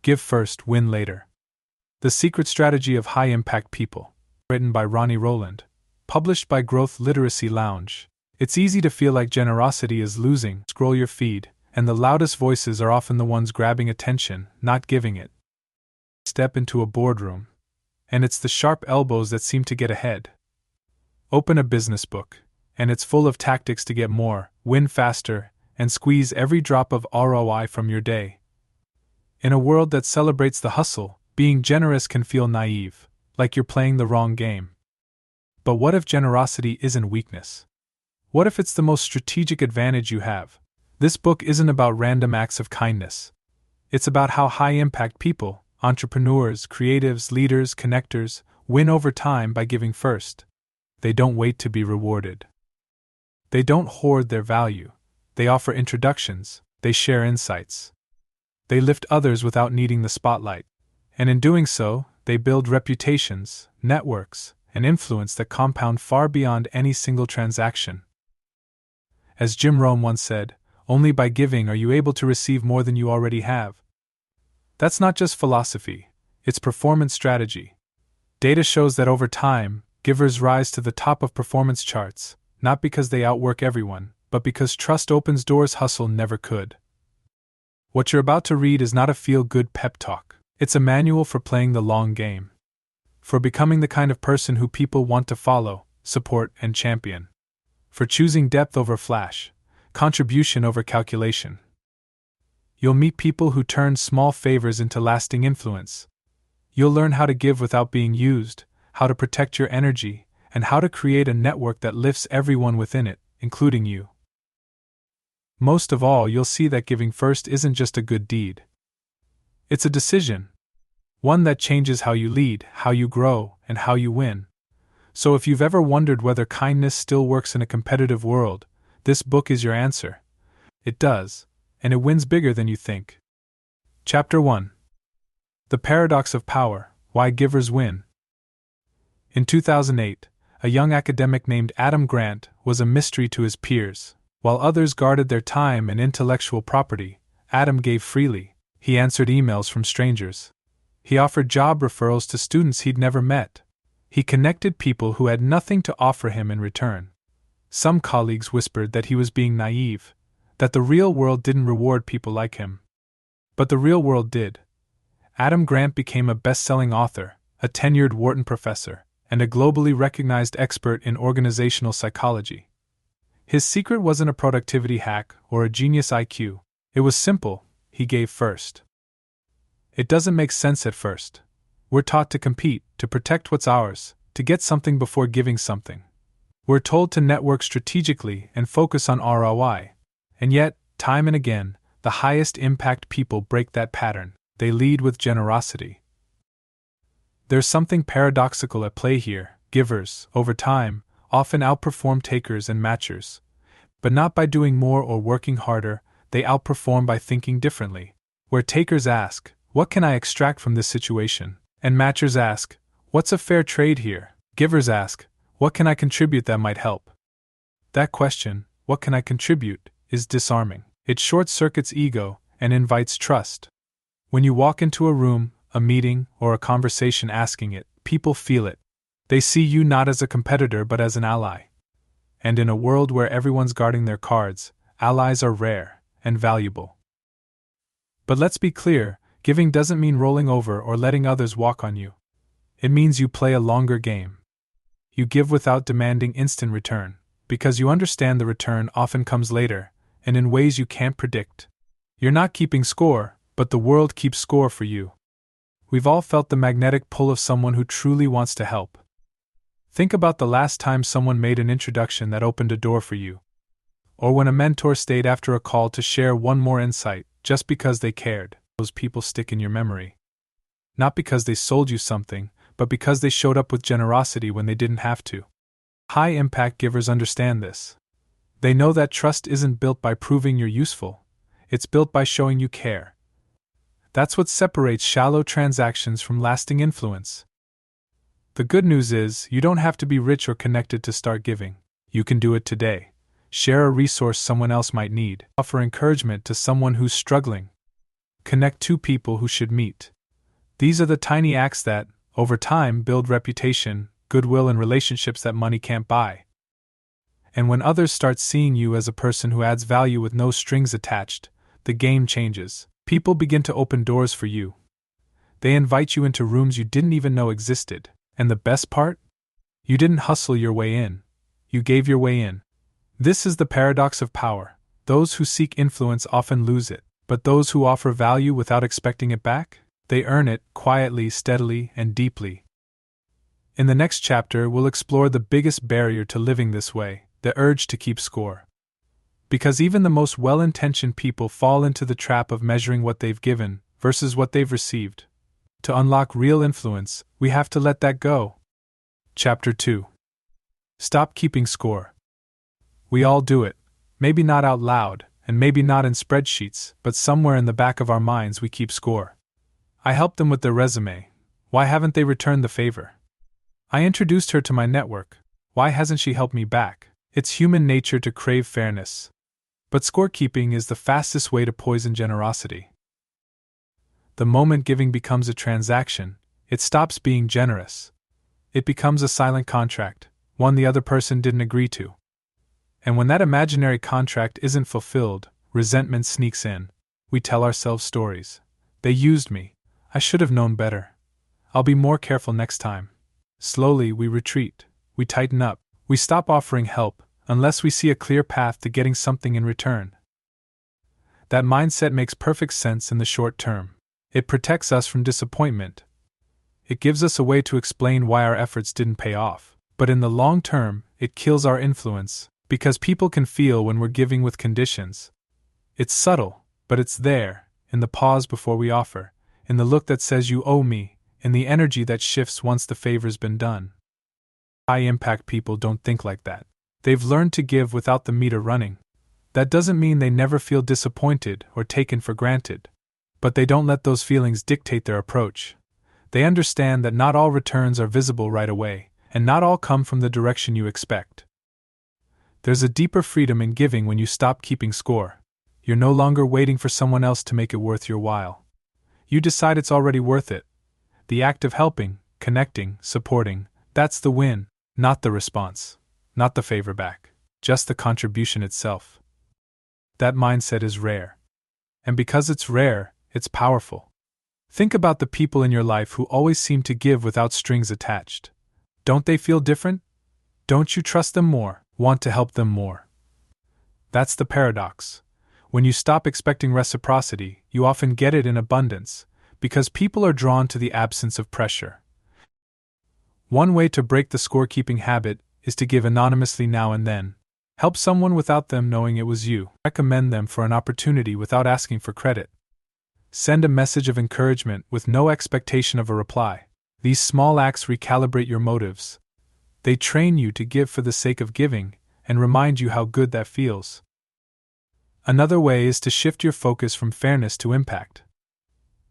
Give first, win later. The Secret Strategy of High-Impact People. Written by Ronnie Rowland. Published by Growth Literacy Lounge. It's easy to feel like generosity is losing. Scroll your feed, and the loudest voices are often the ones grabbing attention, not giving it. Step into a boardroom, and it's the sharp elbows that seem to get ahead. Open a business book, and it's full of tactics to get more, win faster, and squeeze every drop of ROI from your day. In a world that celebrates the hustle, being generous can feel naive, like you're playing the wrong game. But what if generosity isn't weakness? What if it's the most strategic advantage you have? This book isn't about random acts of kindness. It's about how high-impact people, entrepreneurs, creatives, leaders, connectors, win over time by giving first. They don't wait to be rewarded. They don't hoard their value. They offer introductions. They share insights. They lift others without needing the spotlight. And in doing so, they build reputations, networks, and influence that compound far beyond any single transaction. As Jim Rohn once said, only by giving are you able to receive more than you already have. That's not just philosophy, it's performance strategy. Data shows that over time, givers rise to the top of performance charts, not because they outwork everyone, but because trust opens doors hustle never could. What you're about to read is not a feel-good pep talk. It's a manual for playing the long game. For becoming the kind of person who people want to follow, support, and champion. For choosing depth over flash, contribution over calculation. You'll meet people who turn small favors into lasting influence. You'll learn how to give without being used, how to protect your energy, and how to create a network that lifts everyone within it, including you. Most of all, you'll see that giving first isn't just a good deed. It's a decision. One that changes how you lead, how you grow, and how you win. So if you've ever wondered whether kindness still works in a competitive world, this book is your answer. It does, and it wins bigger than you think. Chapter 1. The Paradox of Power: Why Givers Win. In 2008, a young academic named Adam Grant was a mystery to his peers. While others guarded their time and intellectual property, Adam gave freely. He answered emails from strangers. He offered job referrals to students he'd never met. He connected people who had nothing to offer him in return. Some colleagues whispered that he was being naive, that the real world didn't reward people like him. But the real world did. Adam Grant became a best-selling author, a tenured Wharton professor, and a globally recognized expert in organizational psychology. His secret wasn't a productivity hack or a genius IQ. It was simple: he gave first. It doesn't make sense at first. We're taught to compete, to protect what's ours, to get something before giving something. We're told to network strategically and focus on ROI. And yet, time and again, the highest impact people break that pattern. They lead with generosity. There's something paradoxical at play here. Givers, over time, often outperform takers and matchers. But not by doing more or working harder, they outperform by thinking differently. Where takers ask, "What can I extract from this situation?" and matchers ask, "What's a fair trade here?" Givers ask, "What can I contribute that might help?" That question, "What can I contribute?" is disarming. It short-circuits ego and invites trust. When you walk into a room, a meeting, or a conversation asking it, people feel it. They see you not as a competitor but as an ally. And in a world where everyone's guarding their cards, allies are rare and valuable. But let's be clear, giving doesn't mean rolling over or letting others walk on you. It means you play a longer game. You give without demanding instant return, because you understand the return often comes later, and in ways you can't predict. You're not keeping score, but the world keeps score for you. We've all felt the magnetic pull of someone who truly wants to help. Think about the last time someone made an introduction that opened a door for you. Or when a mentor stayed after a call to share one more insight, just because they cared. Those people stick in your memory. Not because they sold you something, but because they showed up with generosity when they didn't have to. High-impact givers understand this. They know that trust isn't built by proving you're useful, it's built by showing you care. That's what separates shallow transactions from lasting influence. The good news is, you don't have to be rich or connected to start giving. You can do it today. Share a resource someone else might need. Offer encouragement to someone who's struggling. Connect two people who should meet. These are the tiny acts that, over time, build reputation, goodwill, and relationships that money can't buy. And when others start seeing you as a person who adds value with no strings attached, the game changes. People begin to open doors for you. They invite you into rooms you didn't even know existed. And the best part? You didn't hustle your way in. You gave your way in. This is the paradox of power. Those who seek influence often lose it, but those who offer value without expecting it back, they earn it quietly, steadily, and deeply. In the next chapter, we'll explore the biggest barrier to living this way, the urge to keep score. Because even the most well-intentioned people fall into the trap of measuring what they've given versus what they've received. To unlock real influence, we have to let that go. Chapter 2. Stop keeping score. We all do it. Maybe not out loud, and maybe not in spreadsheets, but somewhere in the back of our minds we keep score. I helped them with their resume. Why haven't they returned the favor? I introduced her to my network. Why hasn't she helped me back? It's human nature to crave fairness. But scorekeeping is the fastest way to poison generosity. The moment giving becomes a transaction, it stops being generous. It becomes a silent contract, one the other person didn't agree to. And when that imaginary contract isn't fulfilled, resentment sneaks in. We tell ourselves stories. They used me. I should have known better. I'll be more careful next time. Slowly we retreat. We tighten up. We stop offering help, unless we see a clear path to getting something in return. That mindset makes perfect sense in the short term. It protects us from disappointment. It gives us a way to explain why our efforts didn't pay off. But in the long term, it kills our influence, because people can feel when we're giving with conditions. It's subtle, but it's there, in the pause before we offer, in the look that says you owe me, in the energy that shifts once the favor's been done. High-impact people don't think like that. They've learned to give without the meter running. That doesn't mean they never feel disappointed or taken for granted. But they don't let those feelings dictate their approach. They understand that not all returns are visible right away, and not all come from the direction you expect. There's a deeper freedom in giving when you stop keeping score. You're no longer waiting for someone else to make it worth your while. You decide it's already worth it. The act of helping, connecting, supporting, that's the win, not the response, not the favor back, just the contribution itself. That mindset is rare. And because it's rare, it's powerful. Think about the people in your life who always seem to give without strings attached. Don't they feel different? Don't you trust them more, want to help them more? That's the paradox. When you stop expecting reciprocity, you often get it in abundance, because people are drawn to the absence of pressure. One way to break the scorekeeping habit is to give anonymously now and then. Help someone without them knowing it was you. Recommend them for an opportunity without asking for credit. Send a message of encouragement with no expectation of a reply. These small acts recalibrate your motives. They train you to give for the sake of giving, and remind you how good that feels. Another way is to shift your focus from fairness to impact.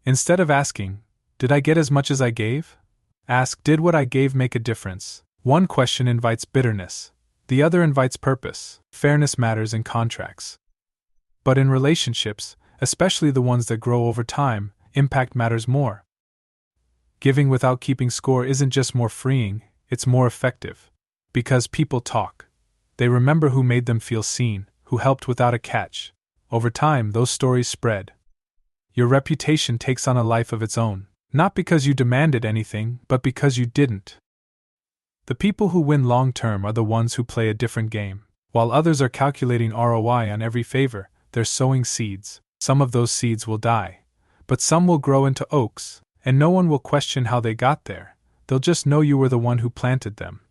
Instead of asking, "Did I get as much as I gave?" ask, "Did what I gave make a difference?" One question invites bitterness. The other invites purpose. Fairness matters in contracts. But in relationships, especially the ones that grow over time, impact matters more. Giving without keeping score isn't just more freeing, it's more effective. Because people talk. They remember who made them feel seen, who helped without a catch. Over time, those stories spread. Your reputation takes on a life of its own, not because you demanded anything, but because you didn't. The people who win long-term are the ones who play a different game. While others are calculating ROI on every favor, they're sowing seeds. Some of those seeds will die, but some will grow into oaks, and no one will question how they got there. They'll just know you were the one who planted them.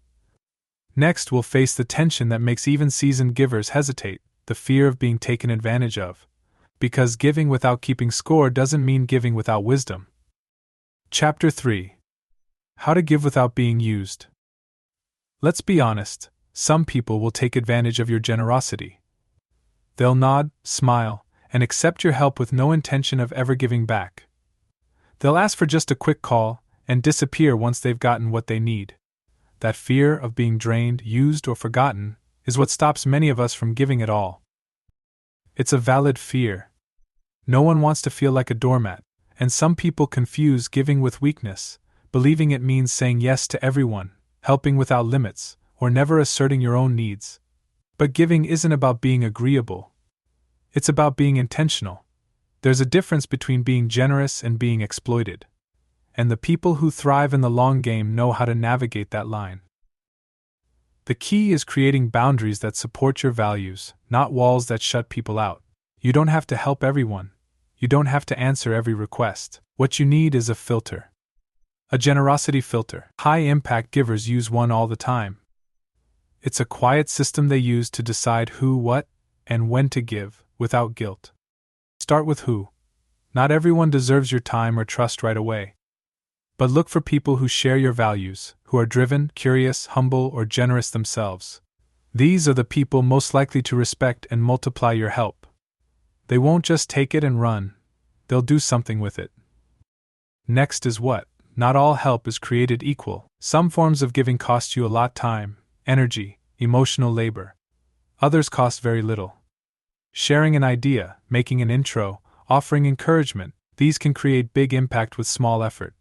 Next, we'll face the tension that makes even seasoned givers hesitate, the fear of being taken advantage of. Because giving without keeping score doesn't mean giving without wisdom. Chapter 3. How to give without being used. Let's be honest, some people will take advantage of your generosity. They'll nod, smile, and accept your help with no intention of ever giving back. They'll ask for just a quick call, and disappear once they've gotten what they need. That fear of being drained, used, or forgotten is what stops many of us from giving at all. It's a valid fear. No one wants to feel like a doormat, and some people confuse giving with weakness, believing it means saying yes to everyone, helping without limits, or never asserting your own needs. But giving isn't about being agreeable. It's about being intentional. There's a difference between being generous and being exploited. And the people who thrive in the long game know how to navigate that line. The key is creating boundaries that support your values, not walls that shut people out. You don't have to help everyone. You don't have to answer every request. What you need is a filter. A generosity filter. High-impact givers use one all the time. It's a quiet system they use to decide who, what, and when to give, without guilt. Start with who. Not everyone deserves your time or trust right away. But look for people who share your values, who are driven, curious, humble, or generous themselves. These are the people most likely to respect and multiply your help. They won't just take it and run, they'll do something with it. Next is what. Not all help is created equal. Some forms of giving cost you a lot of time, energy, emotional labor. Others cost very little. Sharing an idea, making an intro, offering encouragement, these can create big impact with small effort.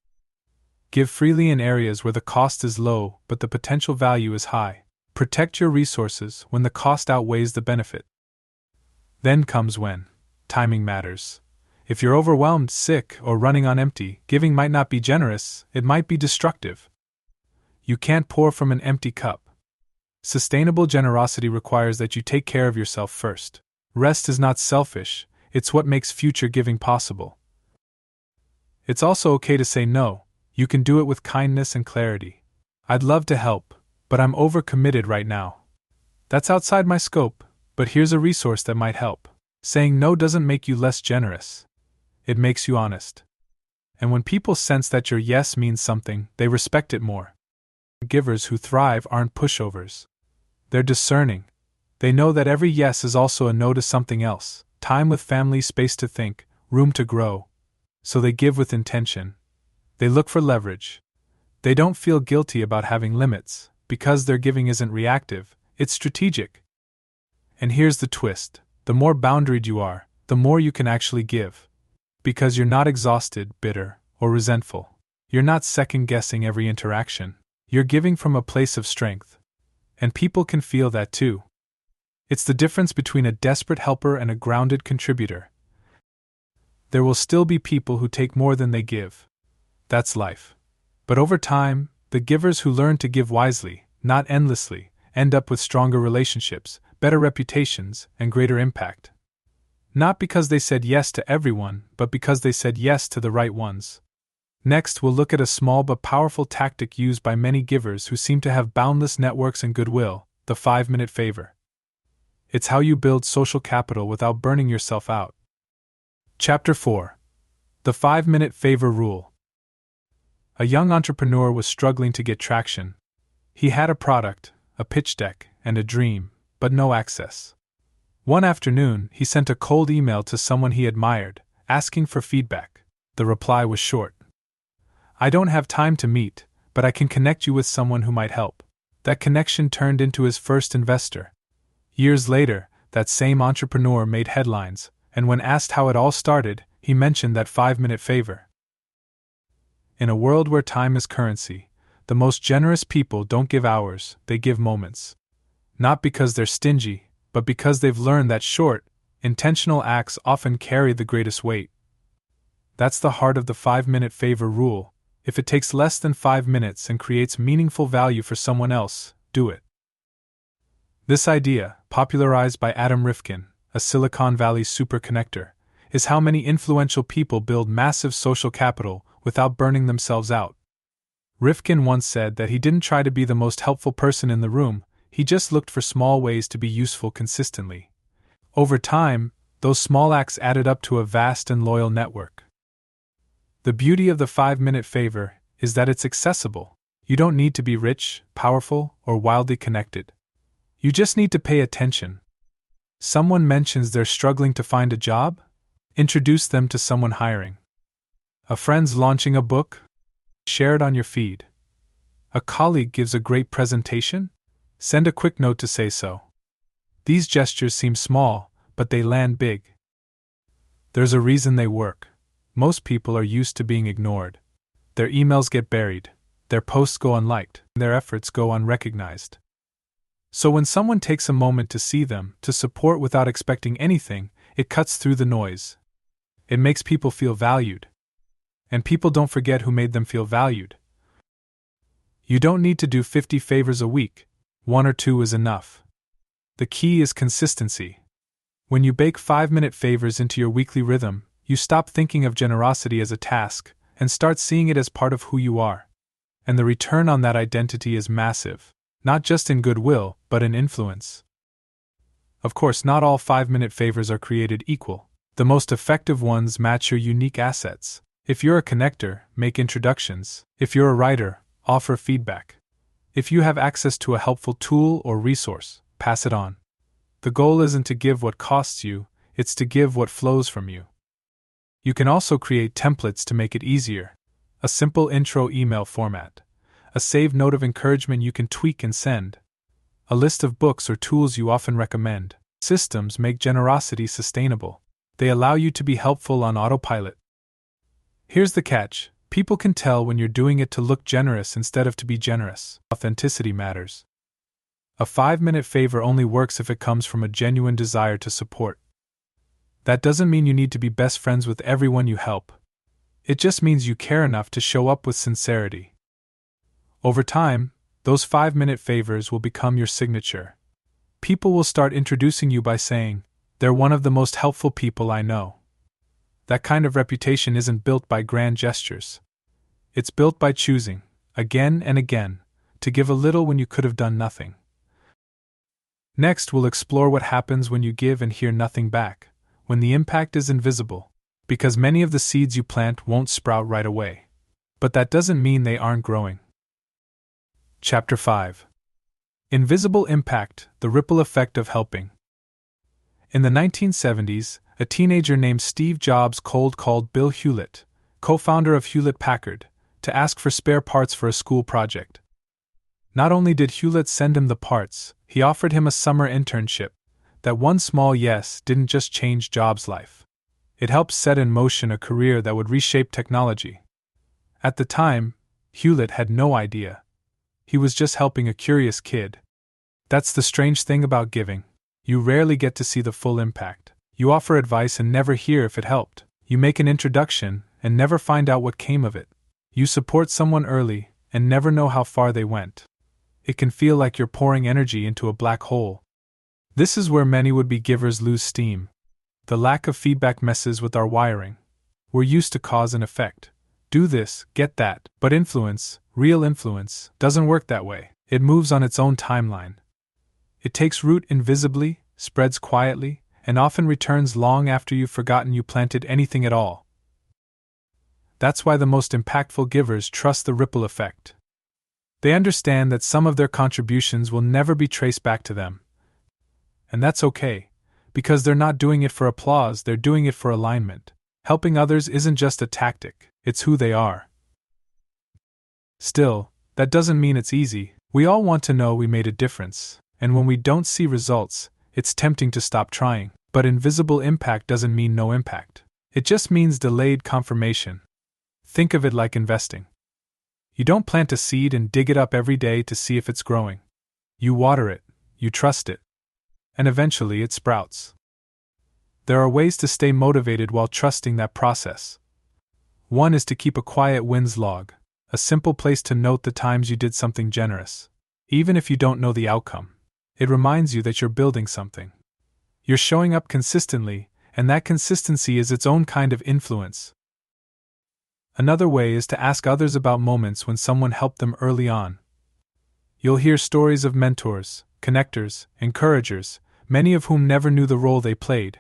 Give freely in areas where the cost is low but the potential value is high. Protect your resources when the cost outweighs the benefit. Then comes when. Timing matters. If you're overwhelmed, sick, or running on empty, giving might not be generous, it might be destructive. You can't pour from an empty cup. Sustainable generosity requires that you take care of yourself first. Rest is not selfish, it's what makes future giving possible. It's also okay to say no. You can do it with kindness and clarity. I'd love to help, but I'm overcommitted right now. That's outside my scope, but here's a resource that might help. Saying no doesn't make you less generous. It makes you honest. And when people sense that your yes means something, they respect it more. Givers who thrive aren't pushovers. They're discerning. They know that every yes is also a no to something else, time with family, space to think, room to grow. So they give with intention. They look for leverage. They don't feel guilty about having limits, because their giving isn't reactive, it's strategic. And here's the twist. The more boundaried you are, the more you can actually give. Because you're not exhausted, bitter, or resentful. You're not second-guessing every interaction. You're giving from a place of strength. And people can feel that too. It's the difference between a desperate helper and a grounded contributor. There will still be people who take more than they give. That's life. But over time, the givers who learn to give wisely, not endlessly, end up with stronger relationships, better reputations, and greater impact. Not because they said yes to everyone, but because they said yes to the right ones. Next, we'll look at a small but powerful tactic used by many givers who seem to have boundless networks and goodwill, the 5-minute favor. It's how you build social capital without burning yourself out. Chapter 4. The 5-minute favor rule. A young entrepreneur was struggling to get traction. He had a product, a pitch deck, and a dream, but no access. One afternoon, he sent a cold email to someone he admired, asking for feedback. The reply was short. I don't have time to meet, but I can connect you with someone who might help. That connection turned into his first investor. Years later, that same entrepreneur made headlines, and when asked how it all started, he mentioned that 5-minute favor. In a world where time is currency, the most generous people don't give hours, they give moments. Not because they're stingy, but because they've learned that short, intentional acts often carry the greatest weight. That's the heart of the 5-minute favor rule. If it takes less than 5 minutes and creates meaningful value for someone else, do it. This idea, popularized by Adam Rifkin, a Silicon Valley super connector, is how many influential people build massive social capital without burning themselves out. Rifkin once said that he didn't try to be the most helpful person in the room, he just looked for small ways to be useful consistently. Over time, those small acts added up to a vast and loyal network. The beauty of the 5-minute favor is that it's accessible. You don't need to be rich, powerful, or wildly connected. You just need to pay attention. Someone mentions they're struggling to find a job? Introduce them to someone hiring. A friend's launching a book? Share it on your feed. A colleague gives a great presentation? Send a quick note to say so. These gestures seem small, but they land big. There's a reason they work. Most people are used to being ignored. Their emails get buried, their posts go unliked, and their efforts go unrecognized. So when someone takes a moment to see them, to support without expecting anything, it cuts through the noise. It makes people feel valued. And people don't forget who made them feel valued. You don't need to do 50 favors a week. 1 or 2 is enough. The key is consistency. When you bake 5-minute favors into your weekly rhythm, you stop thinking of generosity as a task and start seeing it as part of who you are. And the return on that identity is massive, not just in goodwill, but in influence. Of course, not all 5-minute favors are created equal. The most effective ones match your unique assets. If you're a connector, make introductions. If you're a writer, offer feedback. If you have access to a helpful tool or resource, pass it on. The goal isn't to give what costs you, it's to give what flows from you. You can also create templates to make it easier. A simple intro email format. A saved note of encouragement you can tweak and send. A list of books or tools you often recommend. Systems make generosity sustainable. They allow you to be helpful on autopilot. Here's the catch. People can tell when you're doing it to look generous instead of to be generous. Authenticity matters. A 5-minute favor only works if it comes from a genuine desire to support. That doesn't mean you need to be best friends with everyone you help. It just means you care enough to show up with sincerity. Over time, those 5-minute favors will become your signature. People will start introducing you by saying, "They're one of the most helpful people I know." That kind of reputation isn't built by grand gestures. It's built by choosing, again and again, to give a little when you could have done nothing. Next, we'll explore what happens when you give and hear nothing back, when the impact is invisible, because many of the seeds you plant won't sprout right away. But that doesn't mean they aren't growing. Chapter 5. Invisible Impact, the Ripple Effect of Helping. In the 1970s, a teenager named Steve Jobs cold called Bill Hewlett, co-founder of Hewlett-Packard, to ask for spare parts for a school project. Not only did Hewlett send him the parts, he offered him a summer internship. That one small yes didn't just change Jobs' life. It helped set in motion a career that would reshape technology. At the time, Hewlett had no idea. He was just helping a curious kid. That's the strange thing about giving. You rarely get to see the full impact. You offer advice and never hear if it helped. You make an introduction and never find out what came of it. You support someone early and never know how far they went. It can feel like you're pouring energy into a black hole. This is where many would-be givers lose steam. The lack of feedback messes with our wiring. We're used to cause and effect. Do this, get that. But influence, real influence, doesn't work that way. It moves on its own timeline. It takes root invisibly, spreads quietly, and often returns long after you've forgotten you planted anything at all. That's why the most impactful givers trust the ripple effect. They understand that some of their contributions will never be traced back to them. And that's okay, because they're not doing it for applause, they're doing it for alignment. Helping others isn't just a tactic, it's who they are. Still, that doesn't mean it's easy. We all want to know we made a difference, and when we don't see results, it's tempting to stop trying. But invisible impact doesn't mean no impact. It just means delayed confirmation. Think of it like investing. You don't plant a seed and dig it up every day to see if it's growing. You water it, you trust it, and eventually it sprouts. There are ways to stay motivated while trusting that process. One is to keep a quiet wins log, a simple place to note the times you did something generous. Even if you don't know the outcome, it reminds you that you're building something. You're showing up consistently, and that consistency is its own kind of influence. Another way is to ask others about moments when someone helped them early on. You'll hear stories of mentors, connectors, encouragers, many of whom never knew the role they played.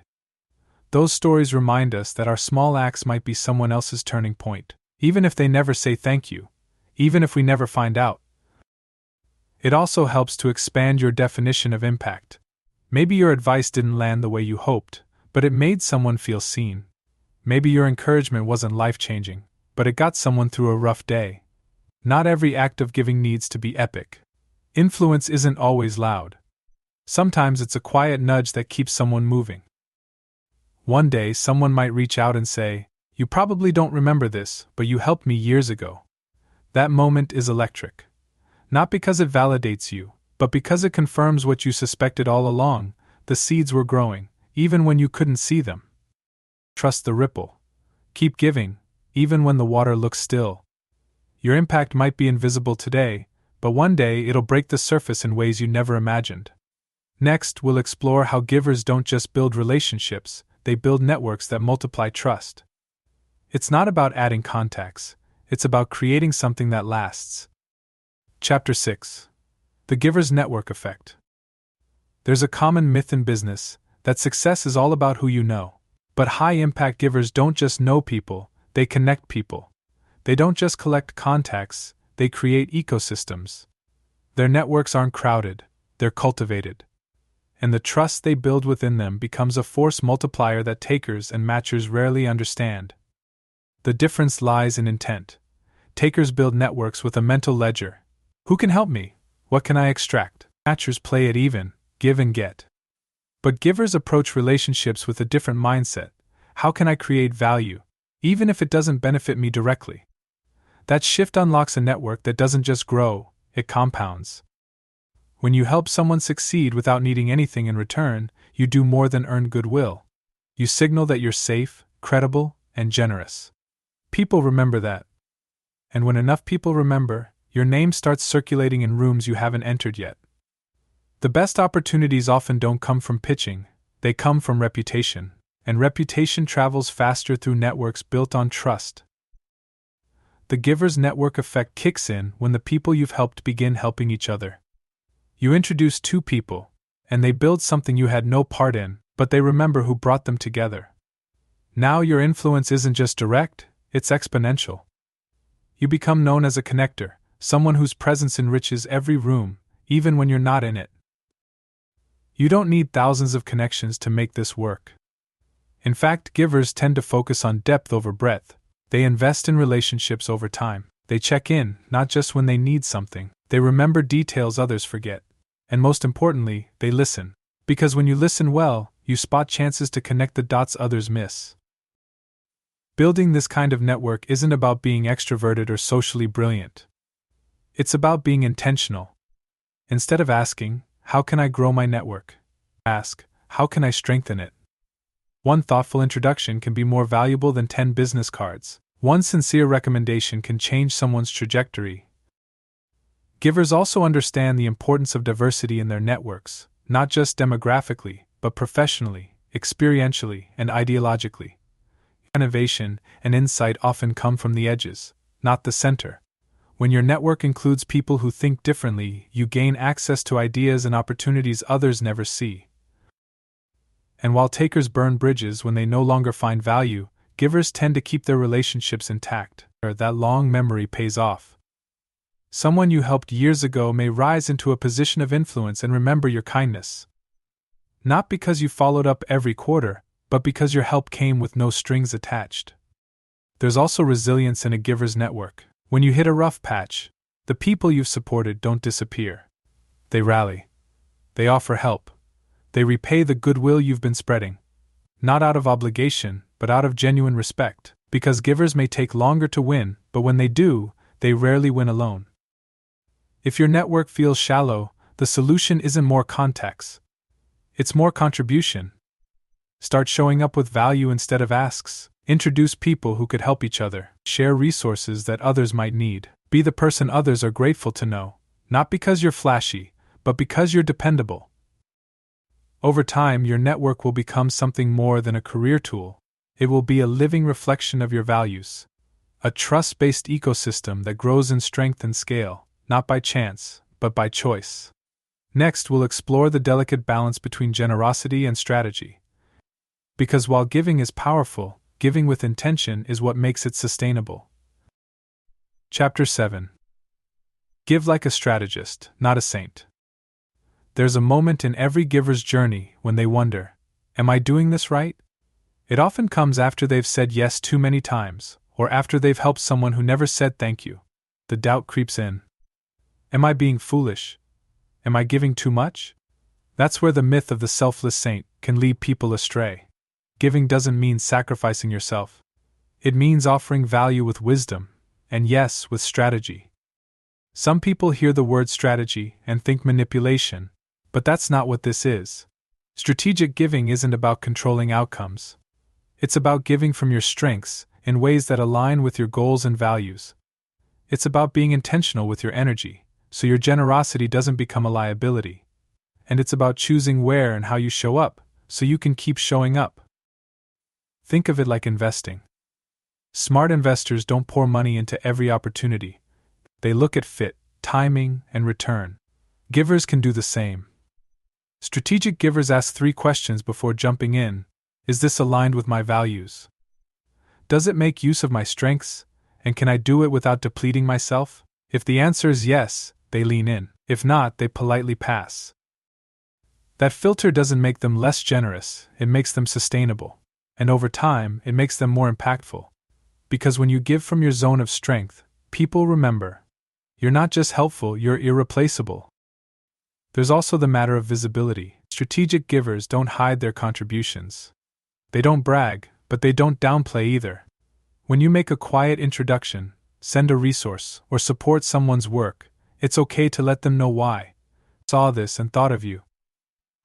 Those stories remind us that our small acts might be someone else's turning point, even if they never say thank you, even if we never find out. It also helps to expand your definition of impact. Maybe your advice didn't land the way you hoped, but it made someone feel seen. Maybe your encouragement wasn't life-changing, but it got someone through a rough day. Not every act of giving needs to be epic. Influence isn't always loud. Sometimes it's a quiet nudge that keeps someone moving. One day, someone might reach out and say, "You probably don't remember this, but you helped me years ago." That moment is electric. Not because it validates you, but because it confirms what you suspected all along: the seeds were growing, even when you couldn't see them. Trust the ripple. Keep giving, even when the water looks still. Your impact might be invisible today, but one day it'll break the surface in ways you never imagined. Next, we'll explore how givers don't just build relationships, they build networks that multiply trust. It's not about adding contacts, it's about creating something that lasts. Chapter 6. The Giver's Network Effect. There's a common myth in business that success is all about who you know. But high-impact givers don't just know people, they connect people. They don't just collect contacts, they create ecosystems. Their networks aren't crowded, they're cultivated. And the trust they build within them becomes a force multiplier that takers and matchers rarely understand. The difference lies in intent. Takers build networks with a mental ledger. Who can help me? What can I extract? Matchers play it even, give and get. But givers approach relationships with a different mindset. How can I create value, even if it doesn't benefit me directly? That shift unlocks a network that doesn't just grow, it compounds. When you help someone succeed without needing anything in return, you do more than earn goodwill. You signal that you're safe, credible, and generous. People remember that. And when enough people remember, your name starts circulating in rooms you haven't entered yet. The best opportunities often don't come from pitching, they come from reputation, and reputation travels faster through networks built on trust. The giver's network effect kicks in when the people you've helped begin helping each other. You introduce two people, and they build something you had no part in, but they remember who brought them together. Now your influence isn't just direct, it's exponential. You become known as a connector, someone whose presence enriches every room, even when you're not in it. You don't need thousands of connections to make this work. In fact, givers tend to focus on depth over breadth. They invest in relationships over time. They check in, not just when they need something. They remember details others forget. And most importantly, they listen. Because when you listen well, you spot chances to connect the dots others miss. Building this kind of network isn't about being extroverted or socially brilliant. It's about being intentional. Instead of asking, "How can I grow my network?" ask, "How can I strengthen it?" One thoughtful introduction can be more valuable than 10 business cards. One sincere recommendation can change someone's trajectory. Givers also understand the importance of diversity in their networks, not just demographically, but professionally, experientially, and ideologically. Innovation and insight often come from the edges, not the center. When your network includes people who think differently, you gain access to ideas and opportunities others never see. And while takers burn bridges when they no longer find value, givers tend to keep their relationships intact. That long memory pays off. Someone you helped years ago may rise into a position of influence and remember your kindness. Not because you followed up every quarter, but because your help came with no strings attached. There's also resilience in a giver's network. When you hit a rough patch, the people you've supported don't disappear. They rally. They offer help. They repay the goodwill you've been spreading. Not out of obligation, but out of genuine respect, because givers may take longer to win, but when they do, they rarely win alone. If your network feels shallow, the solution isn't more contacts. It's more contribution. Start showing up with value instead of asks. Introduce people who could help each other. Share resources that others might need. Be the person others are grateful to know, not because you're flashy, but because you're dependable. Over time, your network will become something more than a career tool. It will be a living reflection of your values. A trust-based ecosystem that grows in strength and scale, not by chance, but by choice. Next, we'll explore the delicate balance between generosity and strategy. Because while giving is powerful, giving with intention is what makes it sustainable. Chapter 7. Give like a strategist, not a saint. There's a moment in every giver's journey when they wonder, "Am I doing this right?" It often comes after they've said yes too many times, or after they've helped someone who never said thank you. The doubt creeps in. Am I being foolish? Am I giving too much? That's where the myth of the selfless saint can lead people astray. Giving doesn't mean sacrificing yourself. It means offering value with wisdom, and yes, with strategy. Some people hear the word strategy and think manipulation, but that's not what this is. Strategic giving isn't about controlling outcomes. It's about giving from your strengths in ways that align with your goals and values. It's about being intentional with your energy, so your generosity doesn't become a liability. And it's about choosing where and how you show up, so you can keep showing up. Think of it like investing. Smart investors don't pour money into every opportunity. They look at fit, timing, and return. Givers can do the same. Strategic givers ask 3 questions before jumping in. Is this aligned with my values? Does it make use of my strengths? And can I do it without depleting myself? If the answer is yes, they lean in. If not, they politely pass. That filter doesn't make them less generous, it makes them sustainable. And over time, it makes them more impactful. Because when you give from your zone of strength, people remember. You're not just helpful, you're irreplaceable. There's also the matter of visibility. Strategic givers don't hide their contributions. They don't brag, but they don't downplay either. When you make a quiet introduction, send a resource, or support someone's work, it's okay to let them know why. Saw this and thought of you.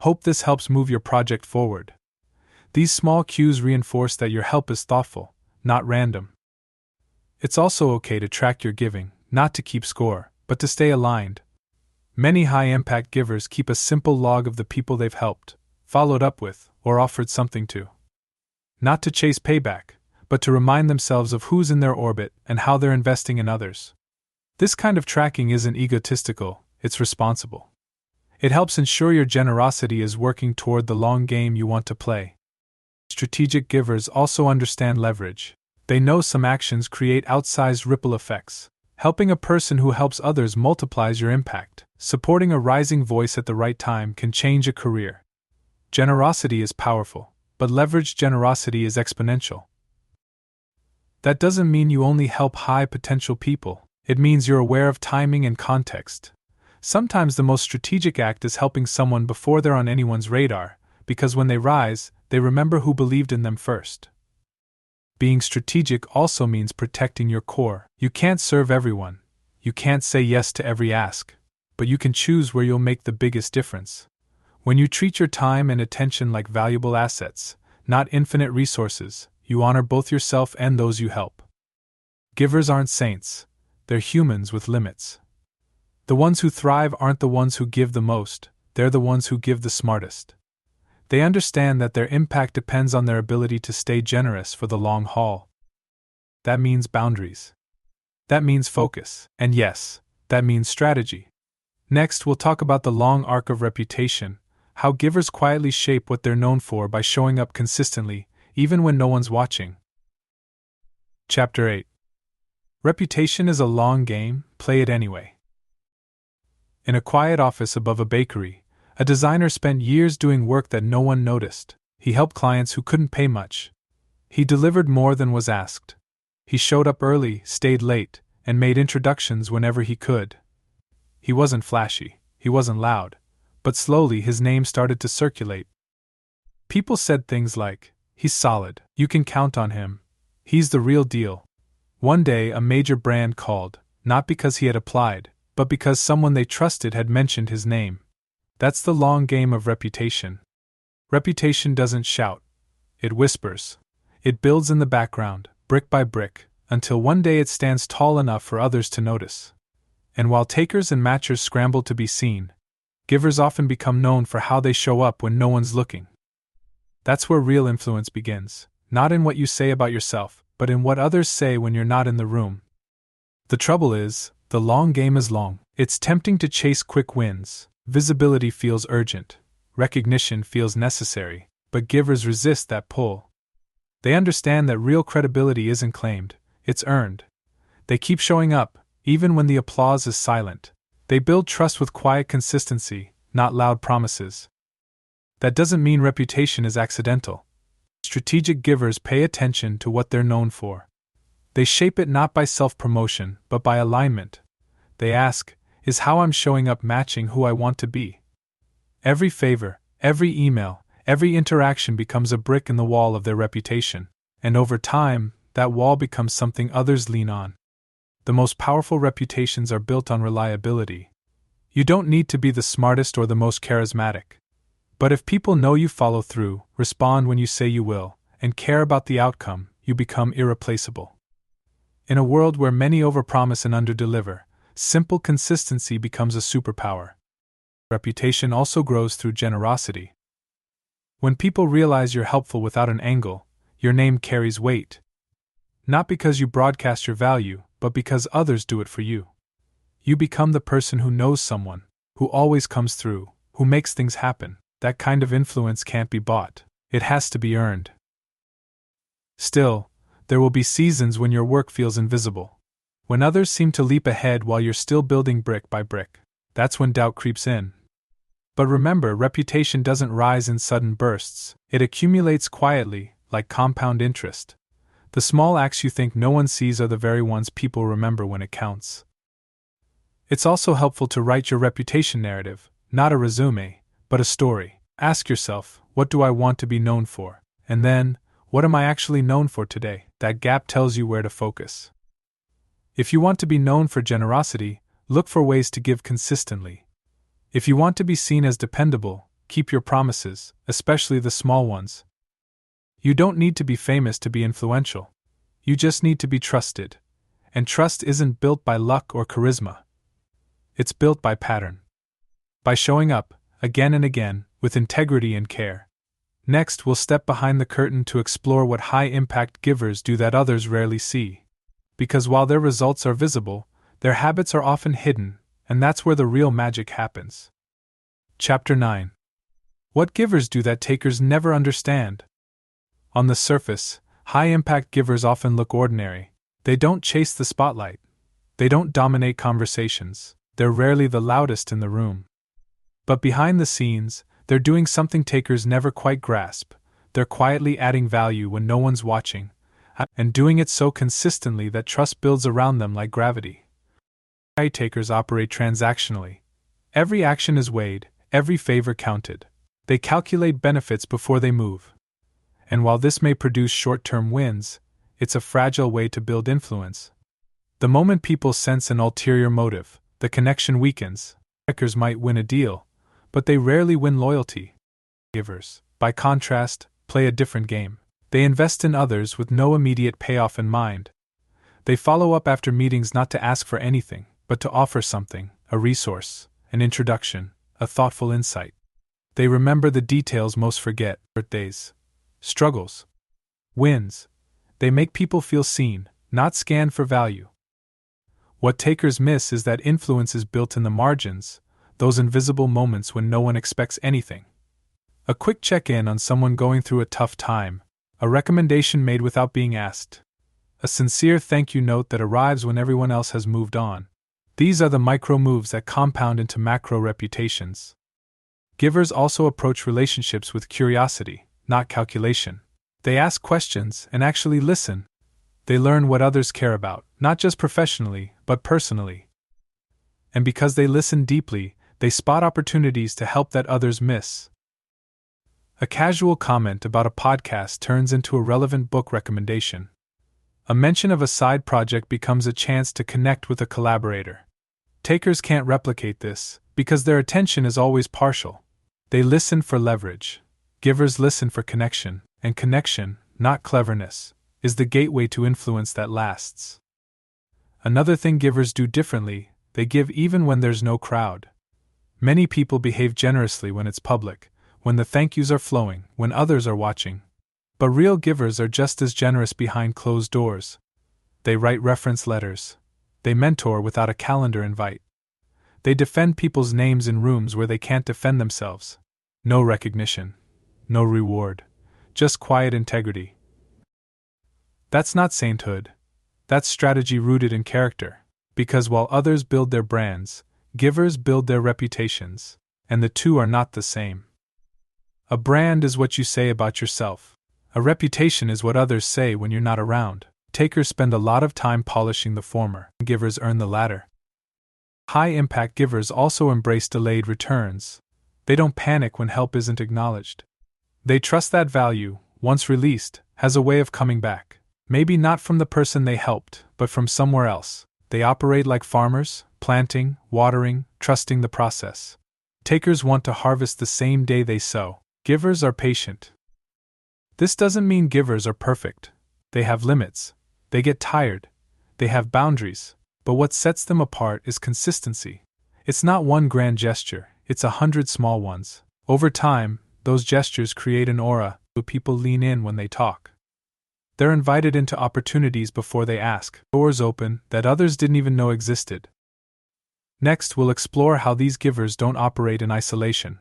Hope this helps move your project forward. These small cues reinforce that your help is thoughtful, not random. It's also okay to track your giving, not to keep score, but to stay aligned. Many high-impact givers keep a simple log of the people they've helped, followed up with, or offered something to. Not to chase payback, but to remind themselves of who's in their orbit and how they're investing in others. This kind of tracking isn't egotistical, it's responsible. It helps ensure your generosity is working toward the long game you want to play. Strategic givers also understand leverage. They know some actions create outsized ripple effects. Helping a person who helps others multiplies your impact. Supporting a rising voice at the right time can change a career. Generosity is powerful, but leveraged generosity is exponential. That doesn't mean you only help high-potential people. It means you're aware of timing and context. Sometimes the most strategic act is helping someone before they're on anyone's radar, because when they rise, they remember who believed in them first. Being strategic also means protecting your core. You can't serve everyone. You can't say yes to every ask. But you can choose where you'll make the biggest difference. When you treat your time and attention like valuable assets, not infinite resources, you honor both yourself and those you help. Givers aren't saints. They're humans with limits. The ones who thrive aren't the ones who give the most, they're the ones who give the smartest. They understand that their impact depends on their ability to stay generous for the long haul. That means boundaries. That means focus. And yes, that means strategy. Next, we'll talk about the long arc of reputation, how givers quietly shape what they're known for by showing up consistently, even when no one's watching. Chapter 8. Reputation is a long game, play it anyway. In a quiet office above a bakery, a designer spent years doing work that no one noticed. He helped clients who couldn't pay much. He delivered more than was asked. He showed up early, stayed late, and made introductions whenever he could. He wasn't flashy, he wasn't loud, but slowly his name started to circulate. People said things like, "He's solid, you can count on him. He's the real deal." One day a major brand called, not because he had applied, but because someone they trusted had mentioned his name. That's the long game of reputation. Reputation doesn't shout. It whispers. It builds in the background, brick by brick, until one day it stands tall enough for others to notice. And while takers and matchers scramble to be seen, givers often become known for how they show up when no one's looking. That's where real influence begins, not in what you say about yourself, but in what others say when you're not in the room. The trouble is, the long game is long. It's tempting to chase quick wins. Visibility feels urgent. Recognition feels necessary, but givers resist that pull. They understand that real credibility isn't claimed, it's earned. They keep showing up, even when the applause is silent. They build trust with quiet consistency, not loud promises. That doesn't mean reputation is accidental. Strategic givers pay attention to what they're known for. They shape it not by self-promotion, but by alignment. They ask, is how I'm showing up matching who I want to be? Every favor, every email, Every interaction becomes a brick in the wall of their reputation, and over time, that wall becomes something others lean on. The most powerful reputations are built on reliability. You don't need to be the smartest or the most charismatic. But if people know you follow through, respond when you say you will, and care about the outcome, you become irreplaceable. In a world where many overpromise and underdeliver, simple consistency becomes a superpower. Reputation also grows through generosity. When people realize you're helpful without an angle, your name carries weight. Not because you broadcast your value, but because others do it for you. You become the person who knows someone, who always comes through, who makes things happen. That kind of influence can't be bought. It has to be earned. Still, there will be seasons when your work feels invisible. When others seem to leap ahead while you're still building brick by brick. That's when doubt creeps in. But remember, reputation doesn't rise in sudden bursts. It accumulates quietly, like compound interest. The small acts you think no one sees are the very ones people remember when it counts. It's also helpful to write your reputation narrative, not a resume, but a story. Ask yourself, what do I want to be known for? And then, what am I actually known for today? That gap tells you where to focus. If you want to be known for generosity, look for ways to give consistently. If you want to be seen as dependable, keep your promises, especially the small ones. You don't need to be famous to be influential. You just need to be trusted. And trust isn't built by luck or charisma. It's built by pattern. By showing up, again and again, with integrity and care. Next, we'll step behind the curtain to explore what high-impact givers do that others rarely see. Because while their results are visible, their habits are often hidden, and that's where the real magic happens. Chapter 9. What givers do that takers never understand? On the surface, high-impact givers often look ordinary. They don't chase the spotlight. They don't dominate conversations. They're rarely the loudest in the room. But behind the scenes, they're doing something takers never quite grasp. They're quietly adding value when no one's watching, and doing it so consistently that trust builds around them like gravity. High takers operate transactionally. Every action is weighed, every favor counted. They calculate benefits before they move. And while this may produce short-term wins, it's a fragile way to build influence. The moment people sense an ulterior motive, the connection weakens. Takers might win a deal, but they rarely win loyalty. Givers, by contrast, play a different game. They invest in others with no immediate payoff in mind. They follow up after meetings not to ask for anything, but to offer something, a resource, an introduction, a thoughtful insight. They remember the details most forget: birthdays, struggles, wins. They make people feel seen, not scanned for value. What takers miss is that influence is built in the margins, those invisible moments when no one expects anything. A quick check-in on someone going through a tough time, a recommendation made without being asked, a sincere thank you note that arrives when everyone else has moved on. These are the micro moves that compound into macro reputations. Givers also approach relationships with curiosity, not calculation. They ask questions and actually listen. They learn what others care about, not just professionally, but personally. And because they listen deeply, they spot opportunities to help that others miss. A casual comment about a podcast turns into a relevant book recommendation. A mention of a side project becomes a chance to connect with a collaborator. Takers can't replicate this, because their attention is always partial. They listen for leverage. Givers listen for connection, and connection, not cleverness, is the gateway to influence that lasts. Another thing givers do differently: they give even when there's no crowd. Many people behave generously when it's public, when the thank yous are flowing, when others are watching. But real givers are just as generous behind closed doors. They write reference letters. They mentor without a calendar invite. They defend people's names in rooms where they can't defend themselves. No recognition. No reward. Just quiet integrity. That's not sainthood. That's strategy rooted in character. Because while others build their brands, givers build their reputations, and the two are not the same. A brand is what you say about yourself. A reputation is what others say when you're not around. Takers spend a lot of time polishing the former. Givers earn the latter. High-impact givers also embrace delayed returns. They don't panic when help isn't acknowledged. They trust that value, once released, has a way of coming back. Maybe not from the person they helped, but from somewhere else. They operate like farmers, planting, watering, trusting the process. Takers want to harvest the same day they sow. Givers are patient. This doesn't mean givers are perfect. They have limits. They get tired. They have boundaries. But what sets them apart is consistency. It's not one grand gesture, it's 100 small ones. Over time, those gestures create an aura, where people lean in when they talk. They're invited into opportunities before they ask, doors open that others didn't even know existed. Next, we'll explore how these givers don't operate in isolation.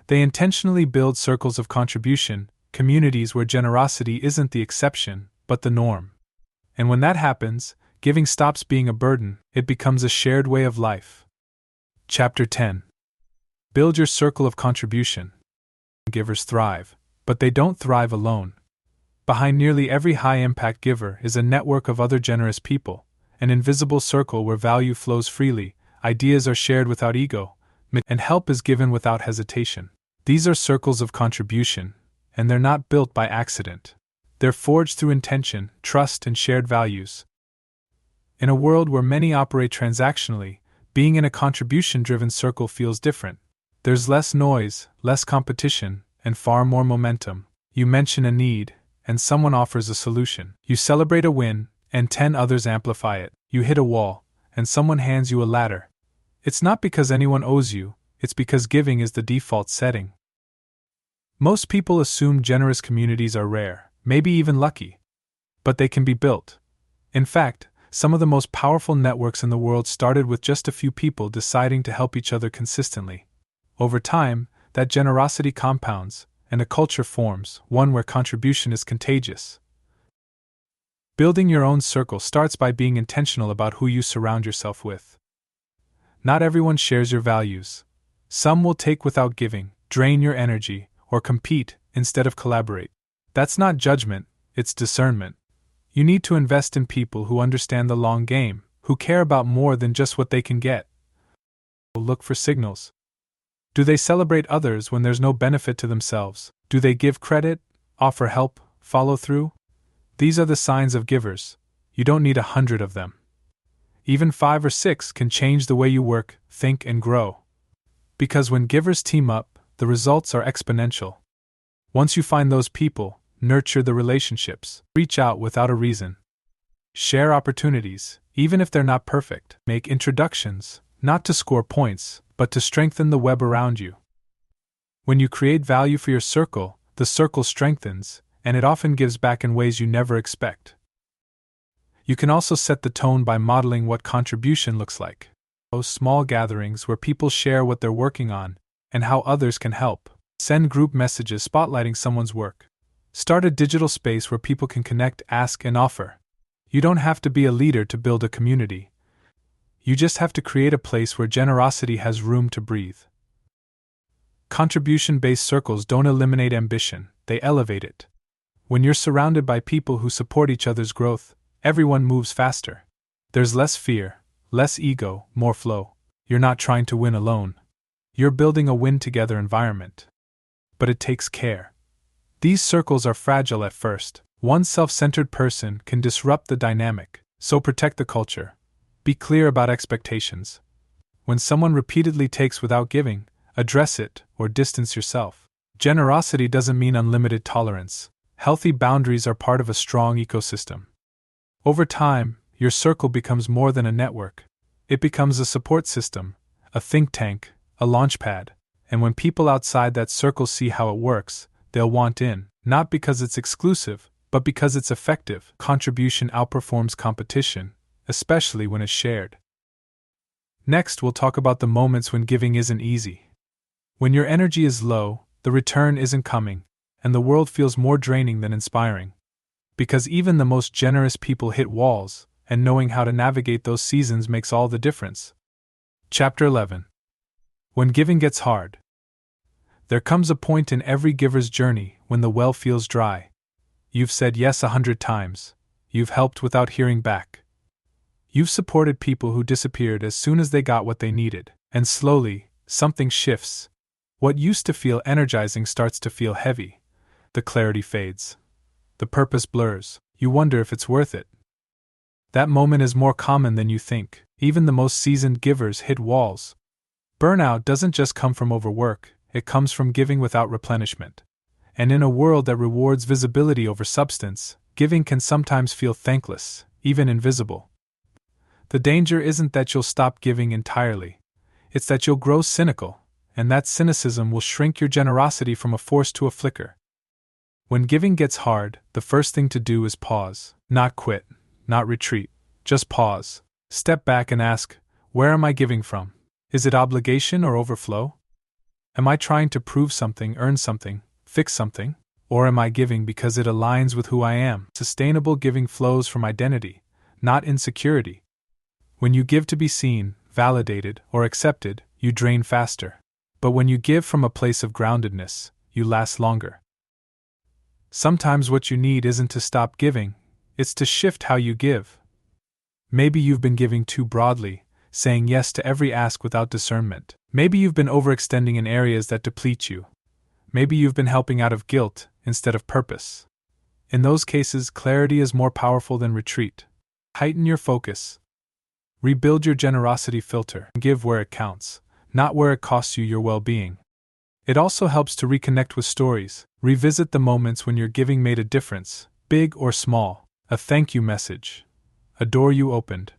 They intentionally build circles of contribution, communities where generosity isn't the exception, but the norm. And when that happens, giving stops being a burden, it becomes a shared way of life. Chapter 10. Build your circle of contribution. Givers thrive, but they don't thrive alone. Behind nearly every high-impact giver is a network of other generous people, an invisible circle where value flows freely, ideas are shared without ego, and help is given without hesitation. These are circles of contribution, and they're not built by accident. They're forged through intention, trust, and shared values. In a world where many operate transactionally, being in a contribution-driven circle feels different. There's less noise, less competition, and far more momentum. You mention a need, and someone offers a solution. You celebrate a win, and 10 others amplify it. You hit a wall, and someone hands you a ladder. It's not because anyone owes you, it's because giving is the default setting. Most people assume generous communities are rare, maybe even lucky. But they can be built. In fact, some of the most powerful networks in the world started with just a few people deciding to help each other consistently. Over time, that generosity compounds, and a culture forms, one where contribution is contagious. Building your own circle starts by being intentional about who you surround yourself with. Not everyone shares your values. Some will take without giving, drain your energy, or compete instead of collaborate. That's not judgment, it's discernment. You need to invest in people who understand the long game, who care about more than just what they can get. Look for signals. Do they celebrate others when there's no benefit to themselves? Do they give credit, offer help, follow through? These are the signs of givers. You don't need 100 of them. Even 5 or 6 can change the way you work, think, and grow. Because when givers team up, the results are exponential. Once you find those people, nurture the relationships. Reach out without a reason. Share opportunities, even if they're not perfect. Make introductions, not to score points, but to strengthen the web around you. When you create value for your circle, the circle strengthens, and it often gives back in ways you never expect. You can also set the tone by modeling what contribution looks like. Those small gatherings where people share what they're working on, and how others can help. Send group messages spotlighting someone's work. Start a digital space where people can connect, ask, and offer. You don't have to be a leader to build a community. You just have to create a place where generosity has room to breathe. Contribution-based circles don't eliminate ambition, they elevate it. When you're surrounded by people who support each other's growth, everyone moves faster. There's less fear, less ego, more flow. You're not trying to win alone. You're building a win-together environment. But it takes care. These circles are fragile at first. One self-centered person can disrupt the dynamic, so protect the culture. Be clear about expectations. When someone repeatedly takes without giving, address it or distance yourself. Generosity doesn't mean unlimited tolerance. Healthy boundaries are part of a strong ecosystem. Over time, your circle becomes more than a network. It becomes a support system, a think tank, a launchpad, and when people outside that circle see how it works, they'll want in, not because it's exclusive, but because it's effective. Contribution outperforms competition, especially when it's shared. Next, we'll talk about the moments when giving isn't easy. When your energy is low, the return isn't coming, and the world feels more draining than inspiring. Because even the most generous people hit walls, and knowing how to navigate those seasons makes all the difference. Chapter 11. When giving gets hard. There comes a point in every giver's journey when the well feels dry. You've said yes 100 times. You've helped without hearing back. You've supported people who disappeared as soon as they got what they needed, and slowly, something shifts. What used to feel energizing starts to feel heavy. The clarity fades. The purpose blurs. You wonder if it's worth it. That moment is more common than you think. Even the most seasoned givers hit walls. Burnout doesn't just come from overwork, it comes from giving without replenishment. And in a world that rewards visibility over substance, giving can sometimes feel thankless, even invisible. The danger isn't that you'll stop giving entirely. It's that you'll grow cynical, and that cynicism will shrink your generosity from a force to a flicker. When giving gets hard, the first thing to do is pause. Not quit, not retreat, just pause. Step back and ask, where am I giving from? Is it obligation or overflow? Am I trying to prove something, earn something, fix something? Or am I giving because it aligns with who I am? Sustainable giving flows from identity, not insecurity. When you give to be seen, validated, or accepted, you drain faster. But when you give from a place of groundedness, you last longer. Sometimes what you need isn't to stop giving, it's to shift how you give. Maybe you've been giving too broadly, saying yes to every ask without discernment. Maybe you've been overextending in areas that deplete you. Maybe you've been helping out of guilt instead of purpose. In those cases, clarity is more powerful than retreat. Heighten your focus. Rebuild your generosity filter. Give where it counts, not where it costs you your well-being. It also helps to reconnect with stories. Revisit the moments when your giving made a difference, big or small. A thank you message. A door you opened.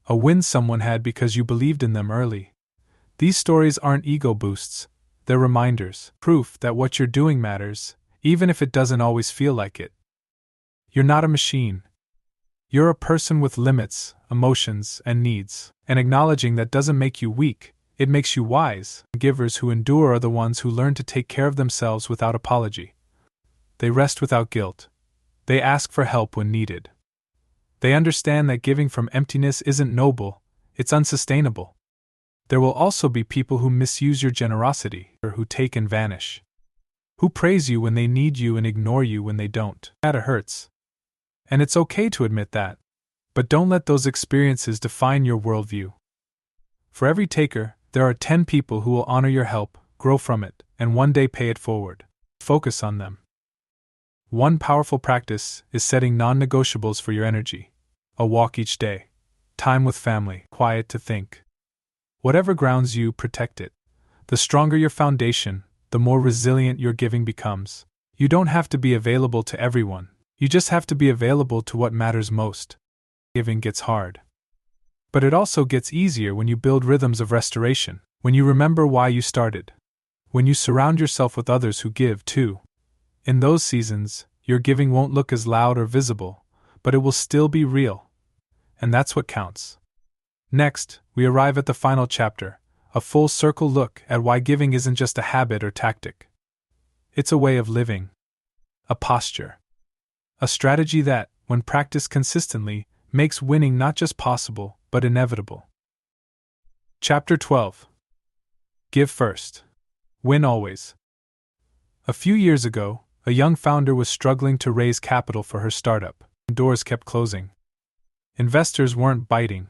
A win someone had because you believed in them early. These stories aren't ego boosts. They're reminders, proof that what you're doing matters, even if it doesn't always feel like it. You're not a machine. You're a person with limits, emotions, and needs. And acknowledging that doesn't make you weak, it makes you wise. Givers who endure are the ones who learn to take care of themselves without apology. They rest without guilt. They ask for help when needed. They understand that giving from emptiness isn't noble, it's unsustainable. There will also be people who misuse your generosity, or who take and vanish. Who praise you when they need you and ignore you when they don't. That hurts. And it's okay to admit that. But don't let those experiences define your worldview. For every taker, there are 10 people who will honor your help, grow from it, and one day pay it forward. Focus on them. One powerful practice is setting non-negotiables for your energy. A walk each day. Time with family. Quiet to think. Whatever grounds you, protect it. The stronger your foundation, the more resilient your giving becomes. You don't have to be available to everyone. You just have to be available to what matters most. Giving gets hard. But it also gets easier when you build rhythms of restoration, when you remember why you started. When you surround yourself with others who give too. In those seasons, your giving won't look as loud or visible, but it will still be real. And that's what counts. Next, we arrive at the final chapter, a full circle look at why giving isn't just a habit or tactic. It's a way of living. A posture. A strategy that, when practiced consistently, makes winning not just possible, but inevitable. Chapter 12. Give first. Win always. A few years ago, a young founder was struggling to raise capital for her startup. Doors kept closing. Investors weren't biting.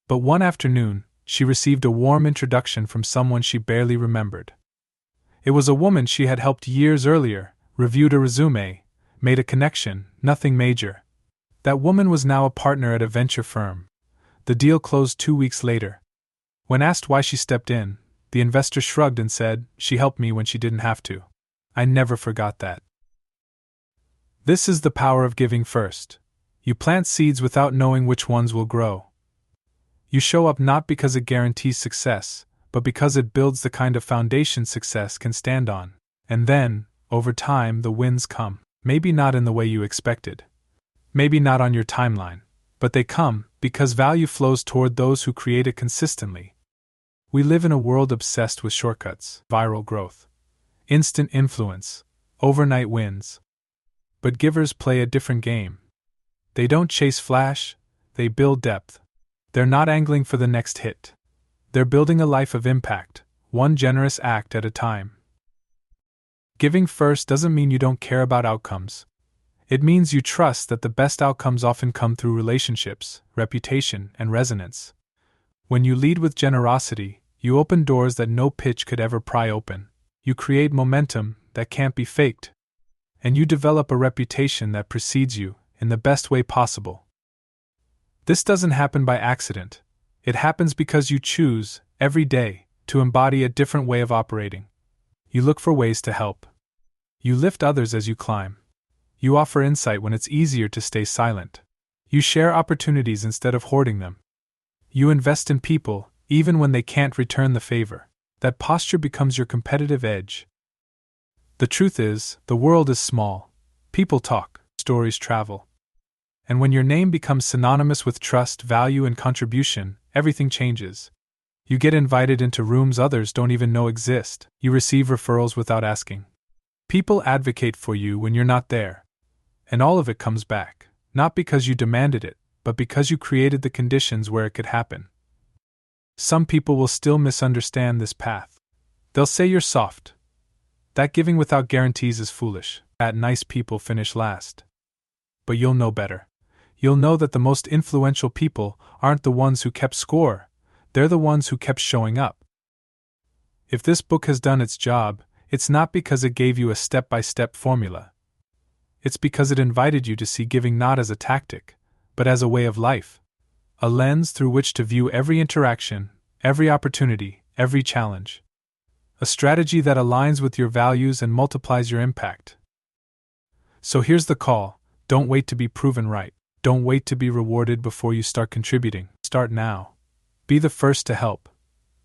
But one afternoon, she received a warm introduction from someone she barely remembered. It was a woman she had helped years earlier, reviewed a resume, made a connection, nothing major. That woman was now a partner at a venture firm. The deal closed 2 weeks later. When asked why she stepped in, the investor shrugged and said, "She helped me when she didn't have to. I never forgot that." This is the power of giving first. You plant seeds without knowing which ones will grow. You show up not because it guarantees success, but because it builds the kind of foundation success can stand on. And then, over time, the wins come. Maybe not in the way you expected. Maybe not on your timeline. But they come because value flows toward those who create it consistently. We live in a world obsessed with shortcuts, viral growth, instant influence, overnight wins. But givers play a different game. They don't chase flash, they build depth. They're not angling for the next hit. They're building a life of impact, one generous act at a time. Giving first doesn't mean you don't care about outcomes. It means you trust that the best outcomes often come through relationships, reputation, and resonance. When you lead with generosity, you open doors that no pitch could ever pry open. You create momentum that can't be faked. And you develop a reputation that precedes you in the best way possible. This doesn't happen by accident. It happens because you choose, every day, to embody a different way of operating. You look for ways to help. You lift others as you climb. You offer insight when it's easier to stay silent. You share opportunities instead of hoarding them. You invest in people, even when they can't return the favor. That posture becomes your competitive edge. The truth is, the world is small. People talk, stories travel. And when your name becomes synonymous with trust, value, and contribution, everything changes. You get invited into rooms others don't even know exist. You receive referrals without asking. People advocate for you when you're not there. And all of it comes back, not because you demanded it, but because you created the conditions where it could happen. Some people will still misunderstand this path. They'll say you're soft. That giving without guarantees is foolish. That nice people finish last. But you'll know better. You'll know that the most influential people aren't the ones who kept score, they're the ones who kept showing up. If this book has done its job, it's not because it gave you a step-by-step formula. It's because it invited you to see giving not as a tactic, but as a way of life. A lens through which to view every interaction, every opportunity, every challenge. A strategy that aligns with your values and multiplies your impact. So here's the call: don't wait to be proven right. Don't wait to be rewarded before you start contributing. Start now. Be the first to help.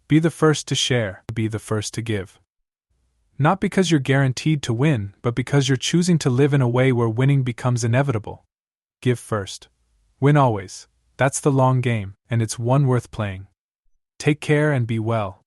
Be the first to share. Be the first to give. Not because you're guaranteed to win, but because you're choosing to live in a way where winning becomes inevitable. Give first. Win always. That's the long game, and it's one worth playing. Take care and be well.